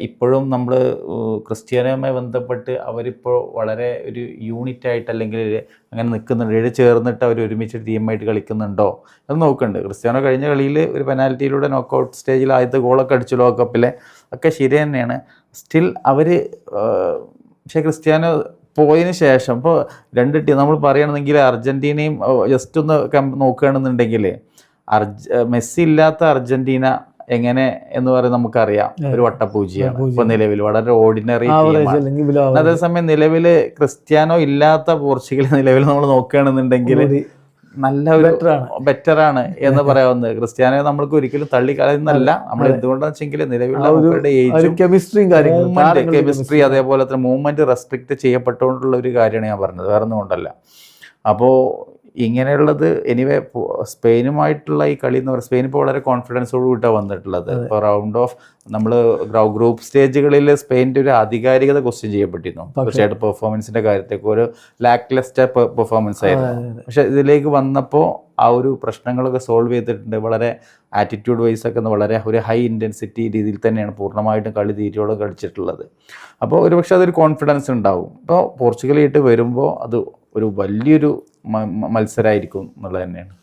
ഇപ്പോഴും നമ്മൾ ക്രിസ്ത്യാനിയുമായി ബന്ധപ്പെട്ട് അവരിപ്പോൾ വളരെ ഒരു യൂണിറ്റായിട്ട് അല്ലെങ്കിൽ അങ്ങനെ നിൽക്കുന്നുണ്ട്, ചേർന്നിട്ട് അവർ ഒരുമിച്ച് ടീമായിട്ട് കളിക്കുന്നുണ്ടോ അത് നോക്കുന്നുണ്ട്. ക്രിസ്ത്യാനോ കഴിഞ്ഞ കളിയിൽ ഒരു പെനാൽറ്റിയിലൂടെ നോക്കൗട്ട് സ്റ്റേജിൽ ആദ്യത്തെ ഗോളൊക്കെ അടിച്ചു ലോകകപ്പിലെ, ഒക്കെ ശരി തന്നെയാണ്. സ്റ്റിൽ അവർ പക്ഷേ ക്രിസ്ത്യാനോ പോയതിന് ശേഷം ഇപ്പോൾ രണ്ട് ടീം നമ്മൾ പറയുകയാണെന്നെങ്കിൽ അർജൻറ്റീനയും ജസ്റ്റ് ഒന്ന് നോക്കുകയാണെന്നുണ്ടെങ്കിൽ മെസ്സി ഇല്ലാത്ത അർജൻറ്റീന എങ്ങനെ എന്ന് പറയുന്നത് നമുക്കറിയാം, ഒരു വട്ടപൂജ്യാണ് ഇപ്പൊ നിലവിൽ, വളരെ ഓർഡിനറി. അതേസമയം നിലവിൽ ക്രിസ്ത്യാനോ ഇല്ലാത്ത പോർച്ചുഗൽ നിലവിൽ നമ്മൾ നോക്കുകയാണെന്നുണ്ടെങ്കിൽ നല്ല ഒരു ബെറ്ററാണ് എന്ന് പറയാവുന്നത്. ക്രിസ്ത്യാനോ നമ്മൾക്ക് ഒരിക്കലും തള്ളിക്കളയുന്നല്ല. നമ്മൾ എന്തുകൊണ്ടാന്ന് വെച്ചെങ്കിൽ നിലവിലുള്ള ഏജും കെമിസ്ട്രി അതേപോലെ തന്നെ മൂവ്മെന്റ് റെസ്ട്രിക്റ്റ് ചെയ്യപ്പെട്ടുകൊണ്ടുള്ള ഒരു കാര്യമാണ് ഞാൻ പറഞ്ഞത്, വേറെ ഒന്നും കൊണ്ടല്ല. അപ്പോൾ ഇങ്ങനെയുള്ളത് എനിവേ സ്പെയിനുമായിട്ടുള്ള ഈ കളി എന്ന് പറയുന്നത്, സ്പെയിൻ ഇപ്പോൾ വളരെ കോൺഫിഡൻസോട് കൂട്ടാണ് വന്നിട്ടുള്ളത്. ഇപ്പോൾ റൗണ്ട് ഓഫ് നമ്മൾ ഗ്രൂപ്പ് സ്റ്റേജുകളിൽ സ്പെയിൻ്റെ ഒരു ആധികാരികത ക്വസ്റ്റ്യൻ ചെയ്യപ്പെട്ടിരുന്നു തീർച്ചയായിട്ടും പെർഫോമൻസിൻ്റെ കാര്യത്തേക്ക്, ഒരു ലാക്ക് ലെസ്റ്റർ പെർഫോമൻസ് ആയിരുന്നു. പക്ഷെ ഇതിലേക്ക് വന്നപ്പോൾ ആ ഒരു പ്രശ്നങ്ങളൊക്കെ സോൾവ് ചെയ്തിട്ടുണ്ട്. വളരെ ആറ്റിറ്റ്യൂഡ് വൈസ് ഒക്കെ വളരെ ഒരു ഹൈ ഇൻറ്റൻസിറ്റി രീതിയിൽ തന്നെയാണ് പൂർണ്ണമായിട്ടും കളി തീറ്റയോടെ കളിച്ചിട്ടുള്ളത്. അപ്പോൾ ഒരു പക്ഷേ അതൊരു കോൺഫിഡൻസ് ഉണ്ടാവും. ഇപ്പോൾ പോർച്ചുഗലായിട്ട് വരുമ്പോൾ അത് ഒരു വലിയൊരു മത്സരമായിരിക്കും എന്നുള്ളത് തന്നെയാണ്.